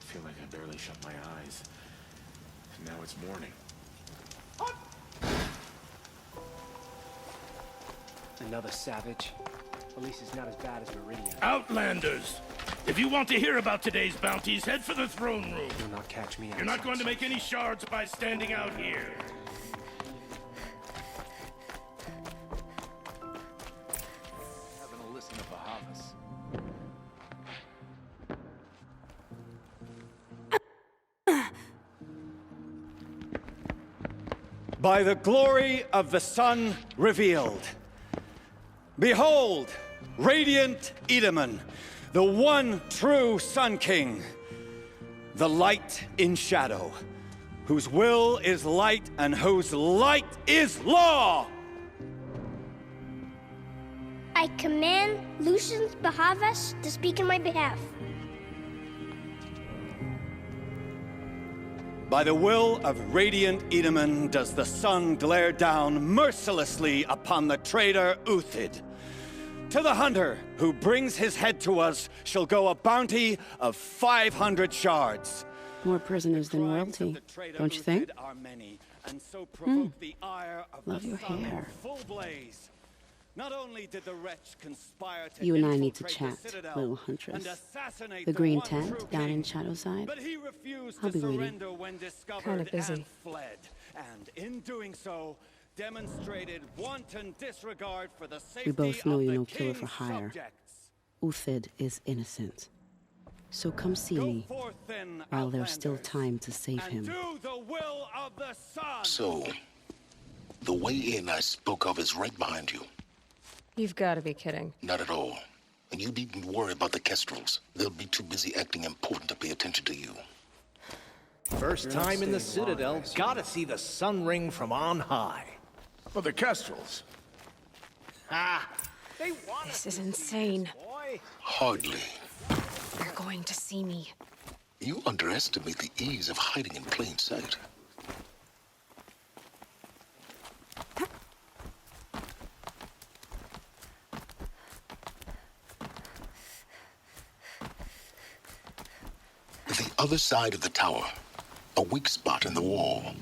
feel like I barely shut my eyes. And now it's morning. Another savage. At least it's not as bad as Meridian. Outlanders! If you want to hear about today's bounties, head for the throne room. You'll not catch me. You're not going to make any shards by standing out here. Having a listen to Bahavas. By the glory of the sun revealed. Behold, radiant Edaman, the one true Sun King, the light in shadow, whose will is light and whose light is law! I command Lucius Bahavas to speak in my behalf. By the will of radiant Edaman does the sun glare down mercilessly upon the traitor Uthid. To the hunter who brings his head to us shall go a bounty of 500 shards. More prisoners than royalty, don't you think? Love your hair. Not only did the wretch conspire to You and I need to infiltrate chat, the Citadel little huntress. and assassinate The green one tent true down king, in Shadowside. but he refused I'll to be waiting. surrender when discovered Kinda busy. and fled. And in doing so, demonstrated wanton disregard for the safety We both know of you're the no killer for king's hire. subjects. Uthid is innocent. So come see Go me forth then, while there's still Outlanders, time to save and him. do the will of the sun. So, the way in I spoke of is right behind you. You've got to be kidding. Not at all. And you needn't worry about the Kestrels. They'll be too busy acting important to pay attention to you. First time in the Citadel, gotta see the sun ring from on high. But the Kestrels. Ah! They want This is insane. boy. Hardly. They're going to see me. You underestimate the ease of hiding in plain sight. The other side of the tower. A weak spot in the wall.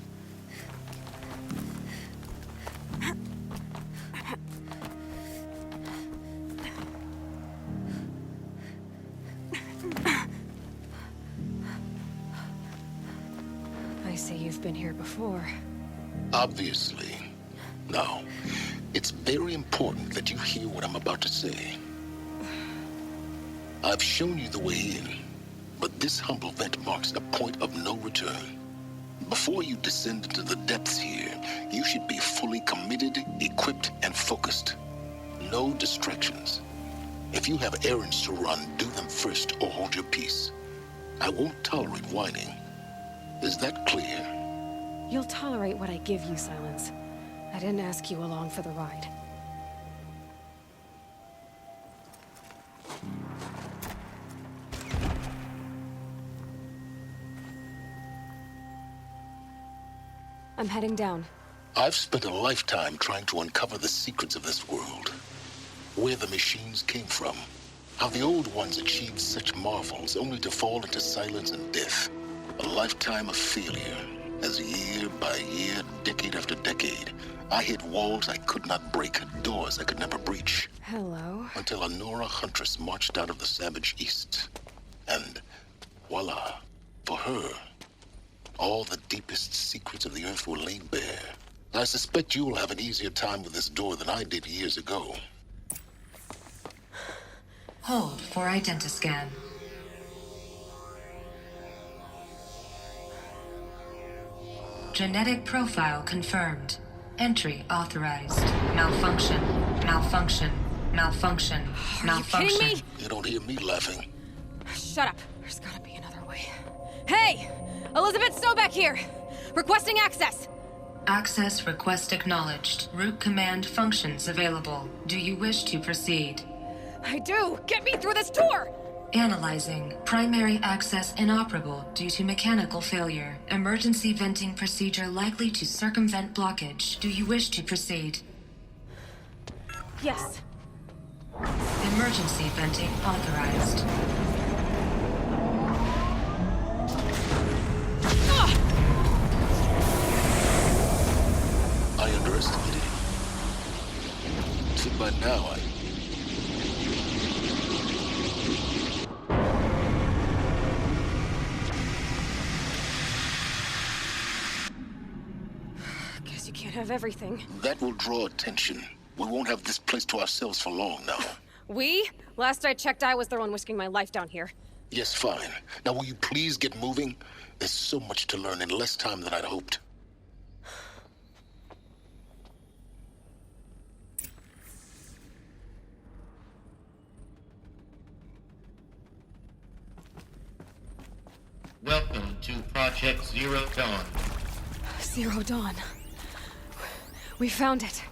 I see you've been here before. Obviously. Now, it's very important that you hear what I'm about to say. I've shown you the way in, but this humble vent marks a point of no return. Before you descend into the depths here, you should be fully committed, equipped, and focused. No distractions. If you have errands to run, do them first or hold your peace. I won't tolerate whining. Is that clear? You'll tolerate what I give you, Silence. I didn't ask you along for the ride. I'm heading down. I've spent a lifetime trying to uncover the secrets of this world. Where the machines came from. How the old ones achieved such marvels only to fall into silence and death. A lifetime of failure. As year by year, decade after decade, I hit walls I could not break, doors I could never breach. Hello. Until a Nora huntress marched out of the savage east. And voila, for her, all the deepest secrets of the earth were laid bare. I suspect you'll have an easier time with this door than I did years ago. Hold for identiscan. Genetic profile confirmed. Entry authorized. Malfunction. Malfunction. Malfunction. Malfunction. Are you kidding me? You don't hear me laughing. Shut up. There's gotta be another way. Hey! Elisabet Sobeck here! Requesting access! Access request acknowledged. Root command functions available. Do you wish to proceed? I do! Get me through this door! Analyzing. Primary access inoperable due to mechanical failure. Emergency venting procedure likely to circumvent blockage. Do you wish to proceed? Yes. Emergency venting authorized. I underestimated it. See, by now, Guess you can't have everything. that will draw attention. We won't have this place to ourselves for long now. We? Last I checked, I was the one risking my life down here. Yes, fine. Now, will you please get moving? There's so much to learn in less time than I'd hoped. Welcome to Project Zero Dawn. Zero Dawn. We found it.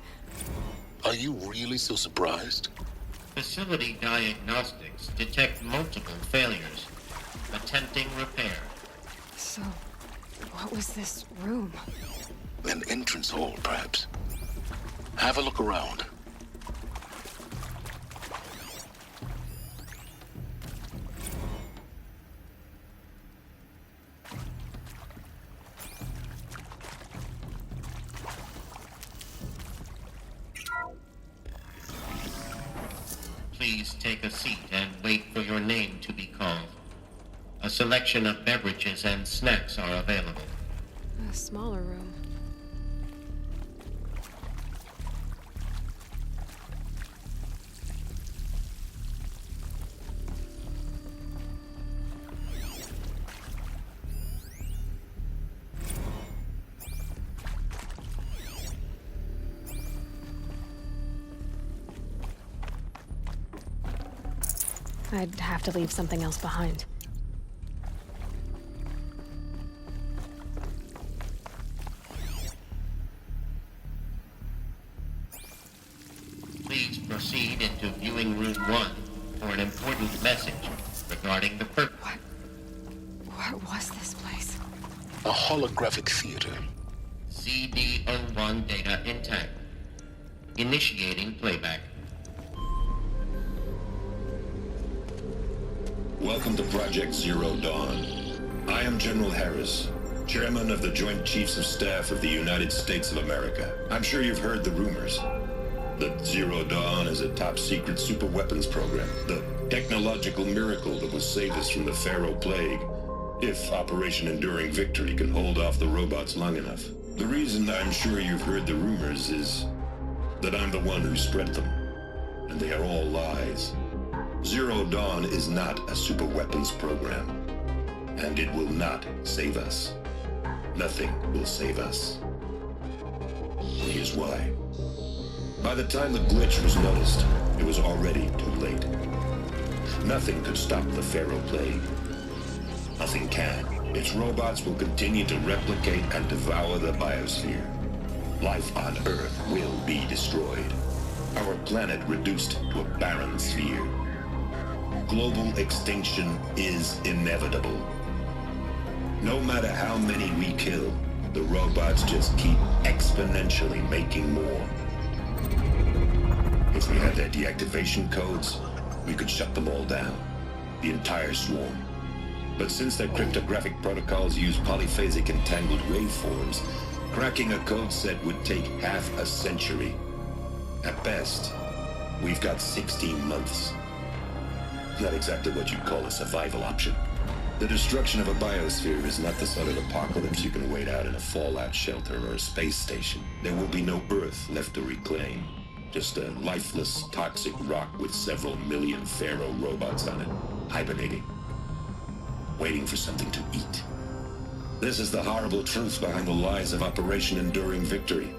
Are you really so surprised? Facility diagnostics detect multiple failures. Attempting repair. So, what was this room? An entrance hall, perhaps. Have a look around. Please take a seat and wait for your name to be called. A selection of beverages and snacks are available. A smaller room. I'd have to leave something else behind. Please proceed into viewing room 1 for an important message regarding the purpose. What was this place? A holographic theater. CD01 data intact. Initiating playback. Welcome to Project Zero Dawn. I am General Harris, Chairman of the Joint Chiefs of Staff of the United States of America. I'm sure you've heard the rumors. That Zero Dawn is a top-secret superweapons program, the technological miracle that will save us from the Pharaoh Plague, if Operation Enduring Victory can hold off the robots long enough. The reason I'm sure you've heard the rumors is that I'm the one who spread them, and they are all lies. Zero Dawn is not a superweapons program, and it will not save us. Nothing will save us. Here's why. By the time the glitch was noticed, it was already too late. Nothing could stop the Pharaoh Plague. Nothing can. Its robots will continue to replicate and devour the biosphere. Life on Earth will be destroyed. Our planet reduced to a barren sphere. Global extinction is inevitable. No matter how many we kill, the robots just keep exponentially making more. If we had their deactivation codes, we could shut them all down. The entire swarm. But since their cryptographic protocols use polyphasic entangled waveforms, cracking a code set would take half a century. At best, we've got 16 months. Not exactly what you'd call a survival option. The destruction of a biosphere is not the sort of apocalypse you can wait out in a fallout shelter or a space station. There will be no Earth left to reclaim. Just a lifeless, toxic rock with several million Pharaoh robots on it, hibernating, waiting for something to eat. This is the horrible truth behind the lies of Operation Enduring Victory.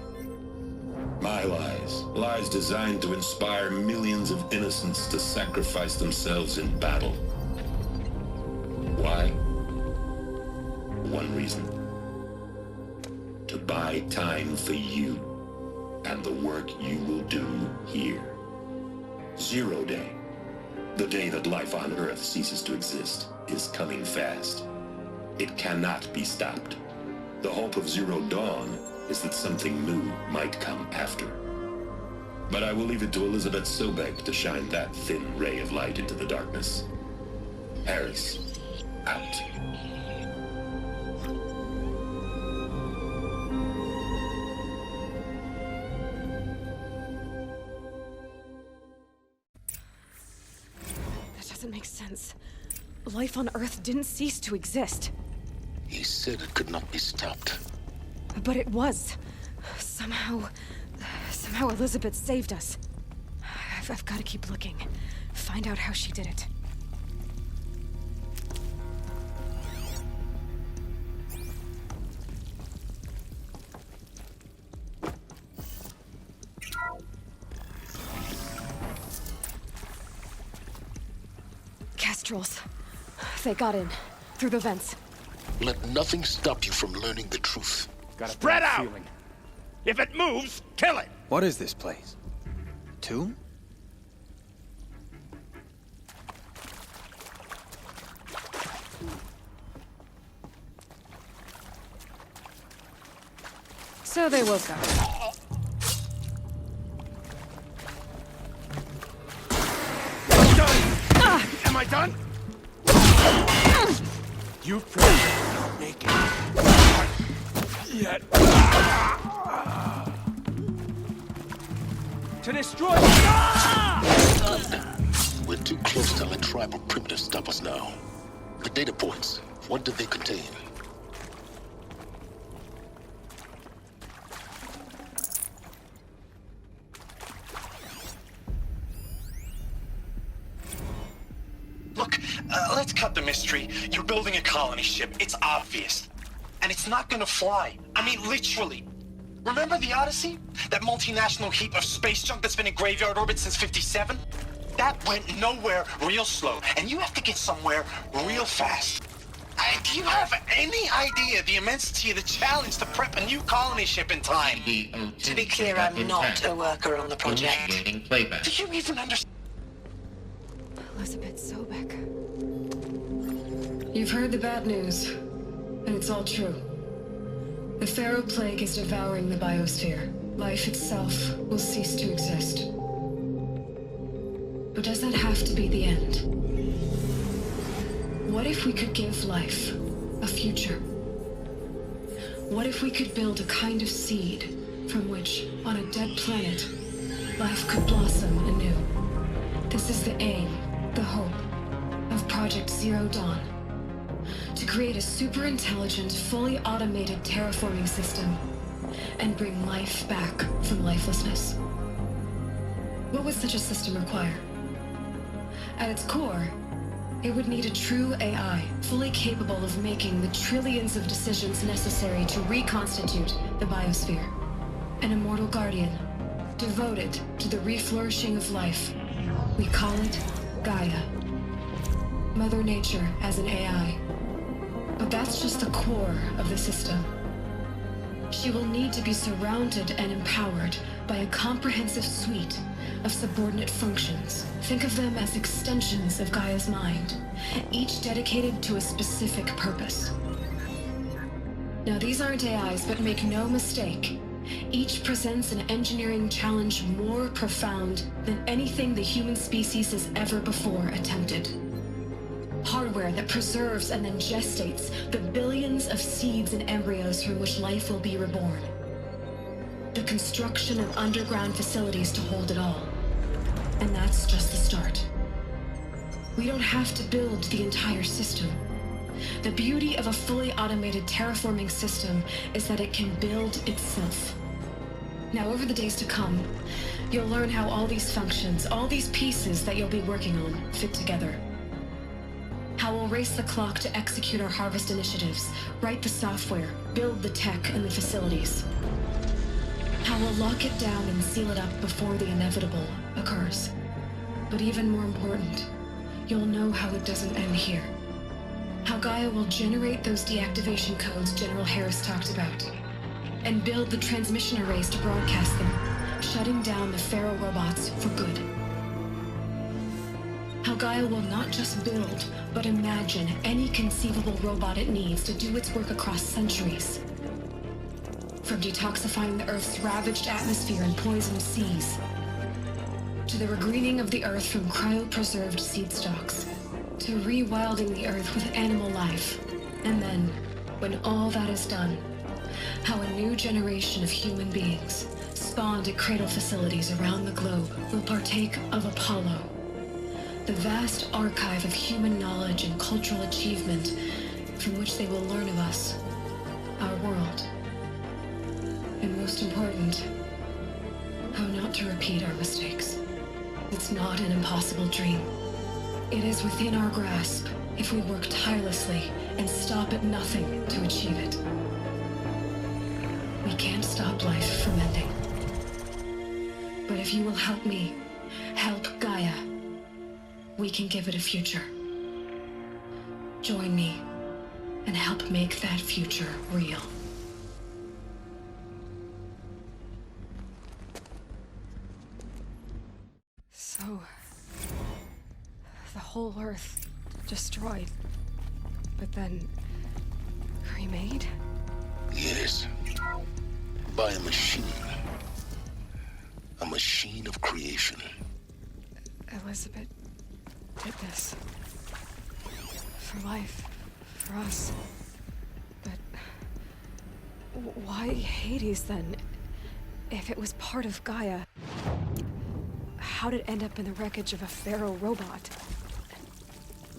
My lies. Lies designed to inspire millions of innocents to sacrifice themselves in battle. Why? One reason. To buy time for you and the work you will do here. Zero Day. The day that life on Earth ceases to exist is coming fast. It cannot be stopped. The hope of Zero Dawn is that something new might come after. But I will leave it to Elisabet Sobeck to shine that thin ray of light into the darkness. Harris, out. That doesn't make sense. Life on Earth didn't cease to exist. He said it could not be stopped. But it was. Somehow Elisabet saved us. I've got to keep looking. Find out how she did it. Kestrels. They got in. Through the vents. Let nothing stop you from learning the truth. Spread out! If it moves, kill it! What is this place? A tomb? So they woke up. Done! Am I done? You've proven you're not naked. Yet. To destroy. We're too close to let tribal primitives stop us now. The data points, what did they contain? Look, let's cut the mystery. You're building a colony ship. It's obvious. And it's not gonna fly. I mean, literally. Remember the Odyssey? That multinational heap of space junk that's been in graveyard orbit since '57? That went nowhere real slow. And you have to get somewhere real fast. Do you have any idea the immensity of the challenge to prep a new colony ship in time? To be clear, I'm not a worker on the project. Do you even understand? Elisabet Sobeck. You've heard the bad news, and it's all true. The Pharaoh Plague is devouring the biosphere. Life itself will cease to exist. But does that have to be the end? What if we could give life a future? What if we could build a kind of seed from which, on a dead planet, life could blossom anew? This is the aim, the hope, of Project Zero Dawn. To create a super-intelligent, fully automated terraforming system and bring life back from lifelessness. What would such a system require? At its core, it would need a true AI, fully capable of making the trillions of decisions necessary to reconstitute the biosphere. An immortal guardian, devoted to the reflourishing of life. We call it GAIA. Mother Nature as an AI. But that's just the core of the system. She will need to be surrounded and empowered by a comprehensive suite of subordinate functions. Think of them as extensions of Gaia's mind, each dedicated to a specific purpose. Now, these aren't AIs, but make no mistake, each presents an engineering challenge more profound than anything the human species has ever before attempted. Hardware that preserves and then gestates the billions of seeds and embryos from which life will be reborn. The construction of underground facilities to hold it all. And that's just the start. We don't have to build the entire system. The beauty of a fully automated terraforming system is that it can build itself. Now, over the days to come, you'll learn how all these functions, all these pieces that you'll be working on, fit together. How we'll race the clock to execute our harvest initiatives, write the software, build the tech and the facilities. How we'll lock it down and seal it up before the inevitable occurs. But even more important, you'll know how it doesn't end here. How Gaia will generate those deactivation codes General Harris talked about, and build the transmission arrays to broadcast them, shutting down the Pharaoh robots for good. How Gaia will not just build, but imagine any conceivable robot it needs to do its work across centuries. From detoxifying the Earth's ravaged atmosphere and poisoned seas, to the regreening of the Earth from cryopreserved seed stalks, to rewilding the Earth with animal life. And then, when all that is done, how a new generation of human beings, spawned at cradle facilities around the globe, will partake of Apollo, the vast archive of human knowledge and cultural achievement from which they will learn of us, our world. And most important, how not to repeat our mistakes. It's not an impossible dream. It is within our grasp if we work tirelessly and stop at nothing to achieve it. We can't stop life from ending. But if you will help me, help Gaia, we can give it a future. Join me and help make that future real. So, the whole Earth destroyed, but then remade? Yes. By a machine. A machine of creation. Elisabet did this. For life. For us. But why Hades then? If it was part of Gaia, how did it end up in the wreckage of a Pharaoh robot? And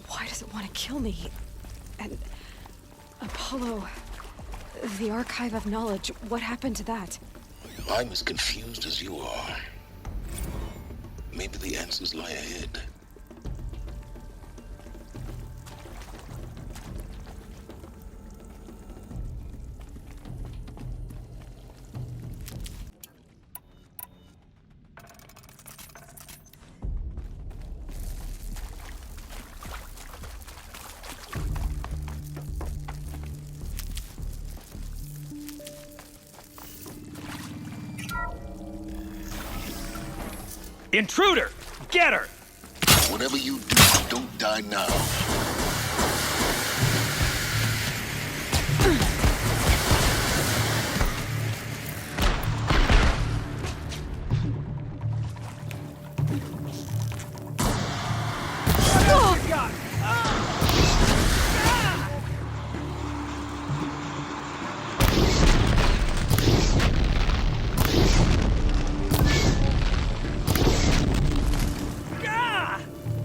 why does it want to kill me? And Apollo, the archive of knowledge, what happened to that? I'm as confused as you are. Maybe the answers lie ahead. Intruder! Get her! Whatever you do, don't die now.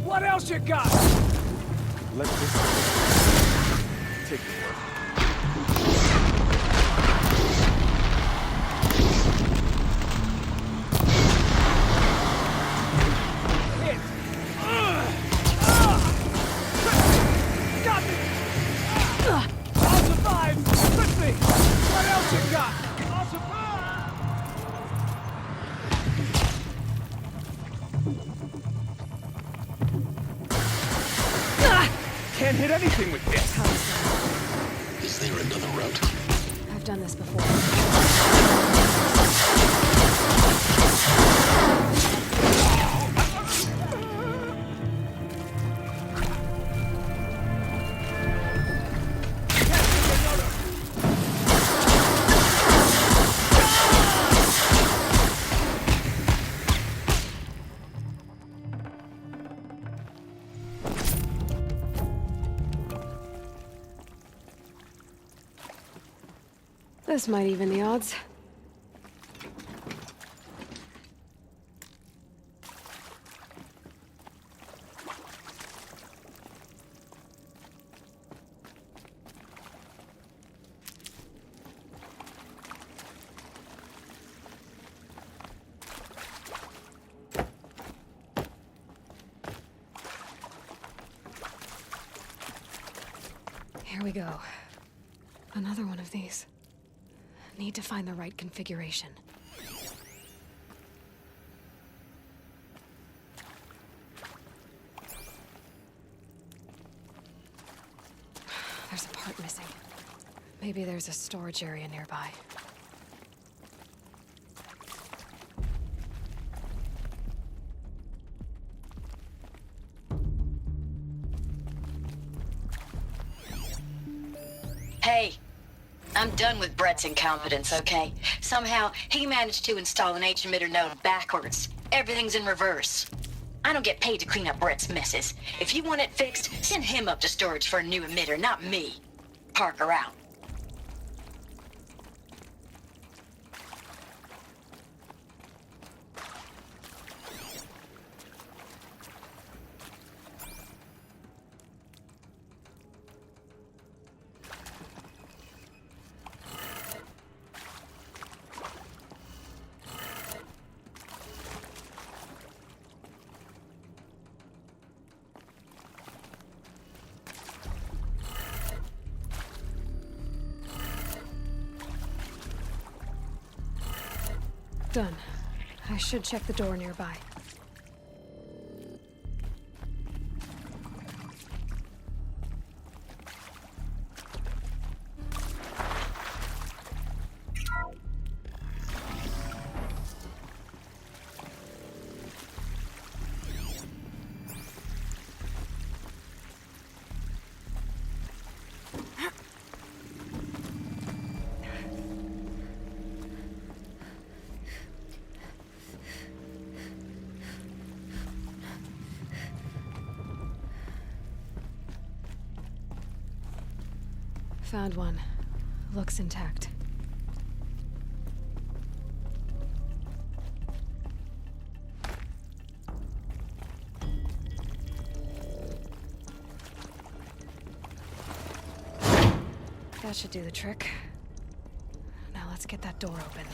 What else you got? Let this take the work. Hit! Got me! I'll survive! Quickly! What else you got? I'll survive! Can't hit anything with this. Is there another route? I've done this before. This might even the odds. Here we go. Another one of these. Need to find the right configuration. There's a part missing. Maybe there's a storage area nearby. I'm done with Brett's incompetence, okay? Somehow, he managed to install an H-emitter node backwards. Everything's in reverse. I don't get paid to clean up Brett's messes. If you want it fixed, send him up to storage for a new emitter, not me. Parker out. Done. I should check the door nearby. Found one. Looks intact. That should do the trick. Now let's get that door open.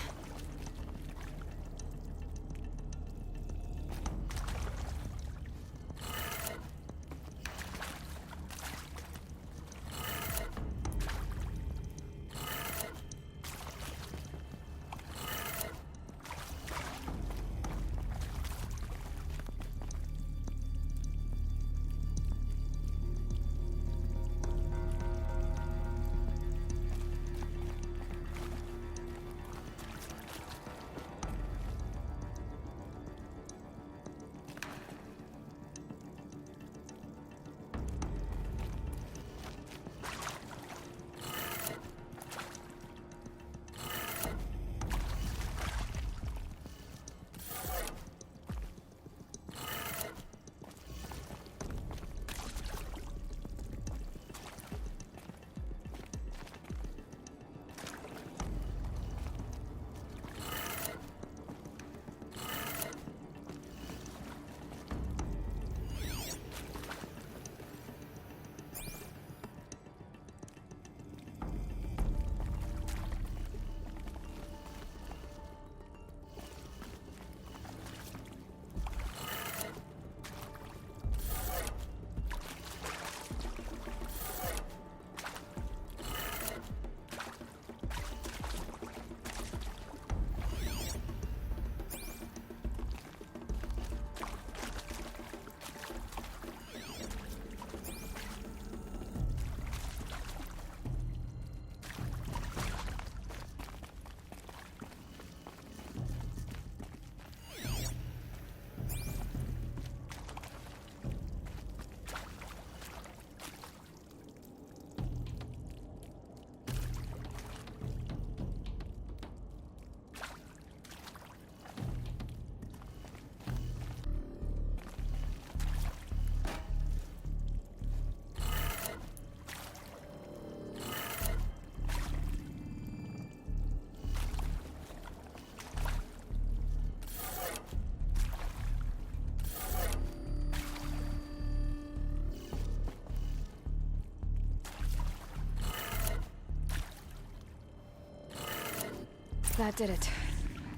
That did it.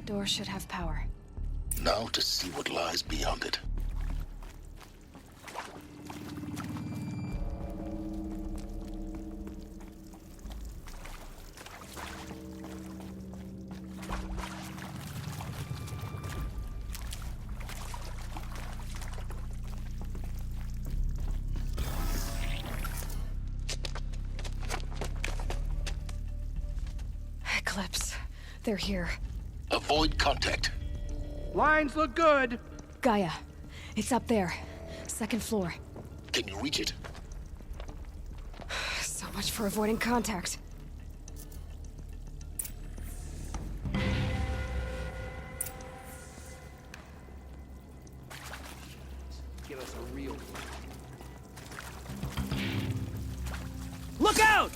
Door should have power. Now to see what lies beyond it. Eclipse. They're here. Avoid contact. Lines look good. Gaia. It's up there. Second floor. Can you reach it? So much for avoiding contact. Give us a real look out!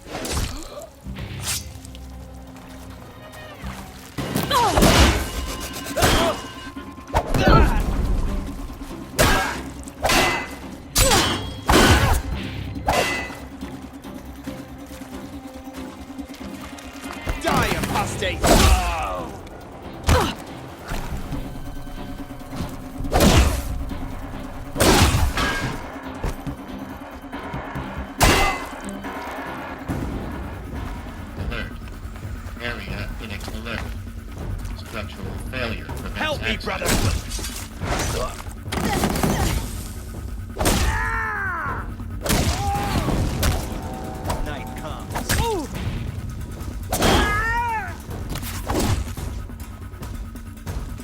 Die, apostate! Help me, brother! Night comes.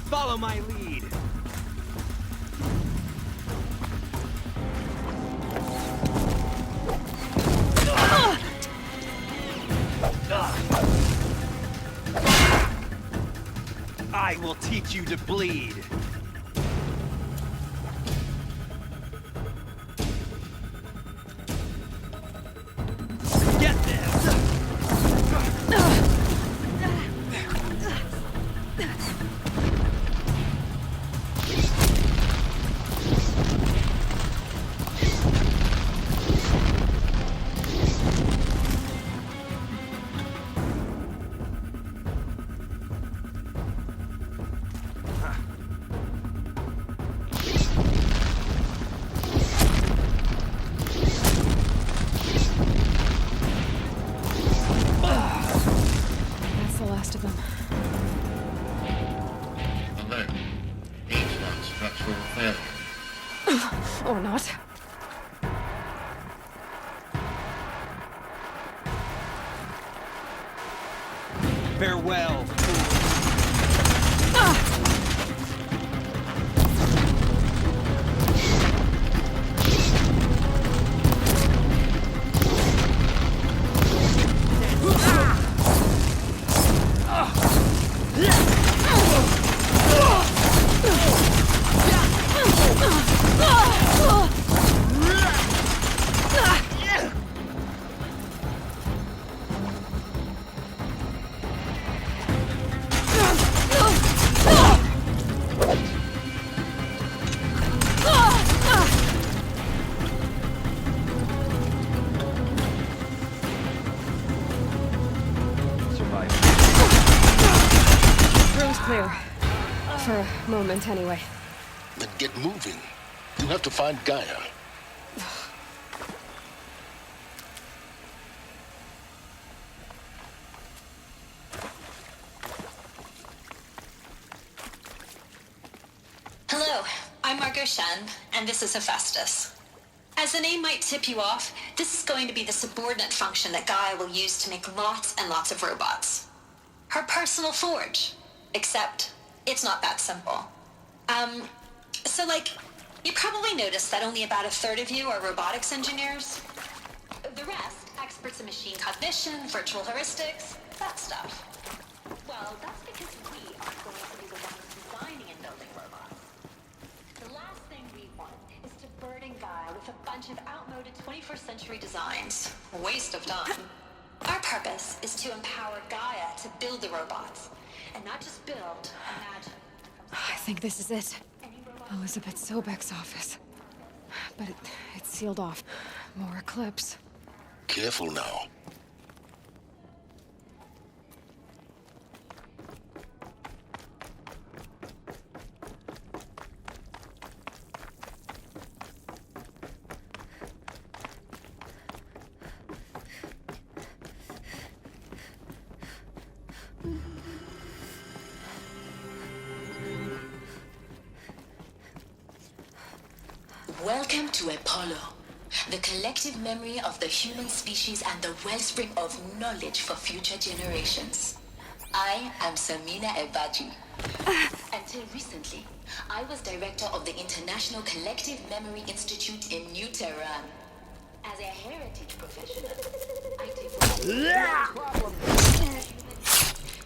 Follow my lead. I will teach you to bleed. Get this! That's the last of them. Alert. H1 structural failure. Or not. Farewell, fool. Room's clear. For a moment, anyway. Then get moving. You have to find Gaia. Hello, I'm Margot Shen, and this is Hephaestus. As the name might tip you off, this is going to be the subordinate function that Gaia will use to make lots and lots of robots. Her personal forge. Except, it's not that simple. So you probably noticed that only about a third of you are robotics engineers. The rest, experts in machine cognition, virtual heuristics, that stuff. Well, that's because we are going to be the ones designing and building robots. The last thing we want is to burden Gaia with a bunch of outmoded 21st century designs. A waste of time. Our purpose is to empower Gaia to build the robots. And not just build, imagine. I think this is it. Elisabet Sobeck's office. But it's sealed off. More eclipse. Careful now. Welcome to Apollo, the collective memory of the human species and the wellspring of knowledge for future generations. I am Samina Ebaji. Until recently, I was director of the International Collective Memory Institute in New Tehran. As a heritage professional, I devote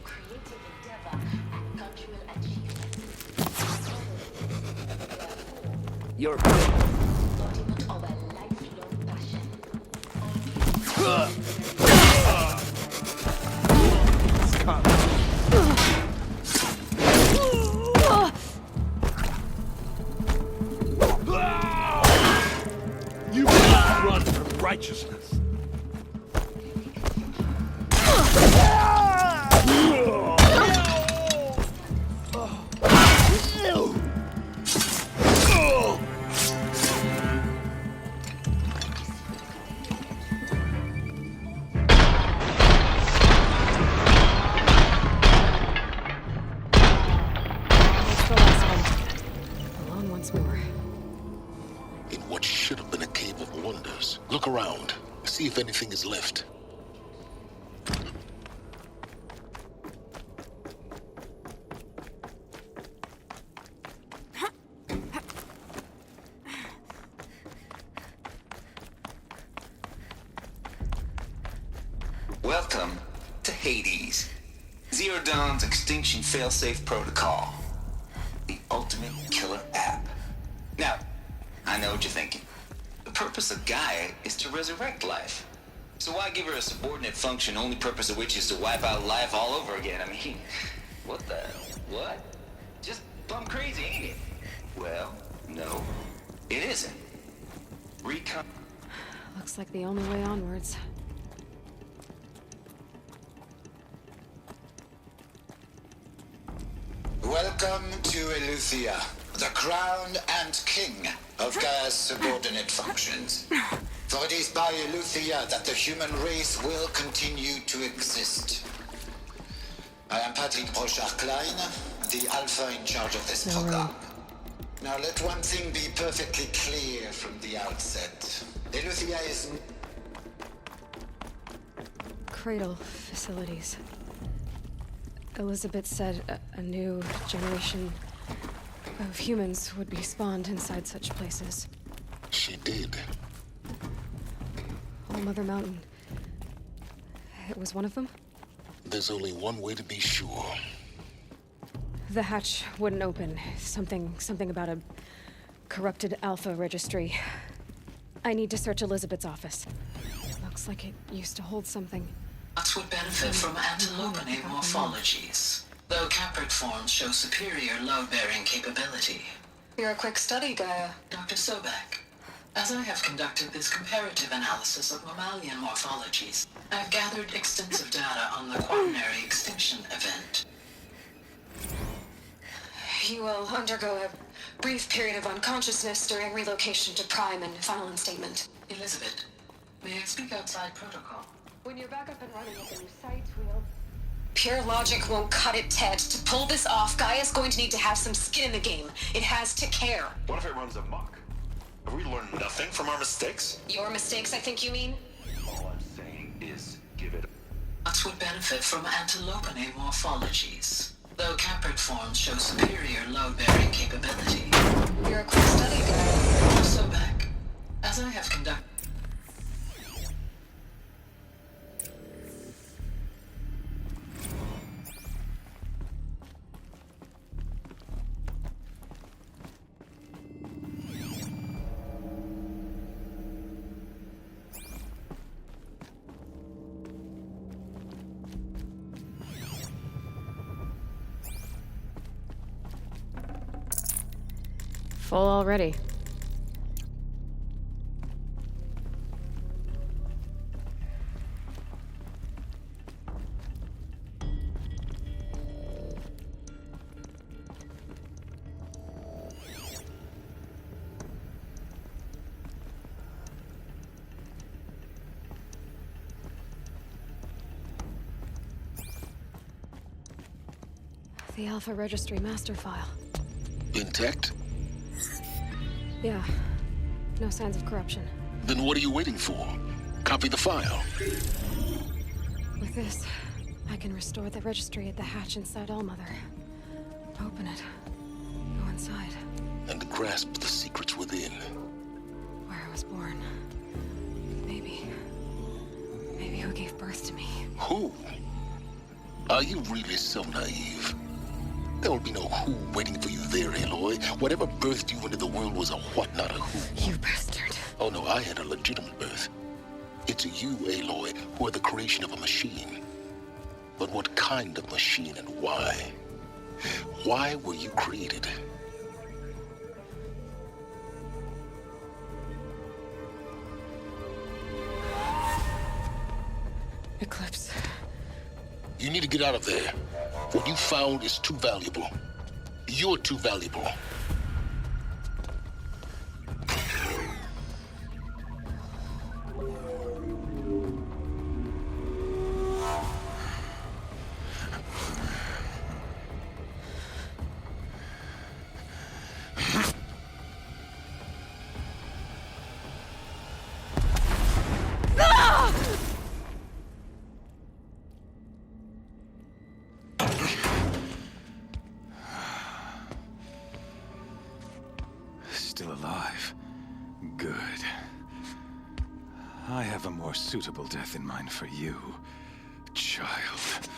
creative endeavor and cultural achievement. You're... You cannot run from righteousness. In what should have been a cave of wonders, look around. See if anything is left. Welcome to Hades. Zero Dawn's extinction failsafe protocol. The ultimate killer app. Now, I know what you're thinking. The purpose of Gaia is to resurrect life. So why give her a subordinate function, only purpose of which is to wipe out life all over again? I mean, what the... what? Just plumb crazy, ain't it? Well, no, it isn't. Recon... Looks like the only way onwards. Welcome to Eleuthia, the crown and king of Gaia's subordinate functions. For it is by Eleuthia that the human race will continue to exist. I am Patrick Brochard-Klein, the Alpha in charge of this program. Now let one thing be perfectly clear from the outset. Eleuthia is... Cradle facilities. Elisabet said a new generation of humans would be spawned inside such places. She did. All Mother Mountain. It was one of them? There's only one way to be sure. The hatch wouldn't open. Something about a corrupted Alpha registry. I need to search Elisabet's office. Looks like it used to hold something. Nuts would benefit from antilopinate morphologies, though caprid forms show superior load-bearing capability. You're a quick study, Gaia. Dr. Sobeck, as I have conducted this comparative analysis of mammalian morphologies, I have gathered extensive data on the quaternary extinction event. You will undergo a brief period of unconsciousness during relocation to Prime and final instatement. Elisabet, may I speak outside protocol? When you're back up and running with the new site, we'll... Pure logic won't cut it, Ted. To pull this off, Gaia's going to need to have some skin in the game. It has to care. What if it runs amok? Have we learned nothing from our mistakes? Your mistakes, I think you mean? All I'm saying is give it... Nuts would benefit from antilopinate morphologies, though caprid forms show superior load-bearing capability. You're a quick study, Gaia. Sobeck, as I have conducted... Full already. The Alpha Registry master file. Intact? Yeah. No signs of corruption. Then what are you waiting for? Copy the file. With this, I can restore the registry at the hatch inside Allmother. Open it. Go inside. And grasp the secrets within. Where I was born. Maybe who gave birth to me. Who? Are you really so naive? There'll be no who waiting for you there, Aloy. Whatever birthed you into the world was a what, not a who. You bastard. Oh no, I had a legitimate birth. It's you, Aloy, who are the creation of a machine. But what kind of machine and why? Why were you created? Eclipse. You need to get out of there. What you found is too valuable. You're too valuable. Still alive. Good. I have a more suitable death in mind for you, child.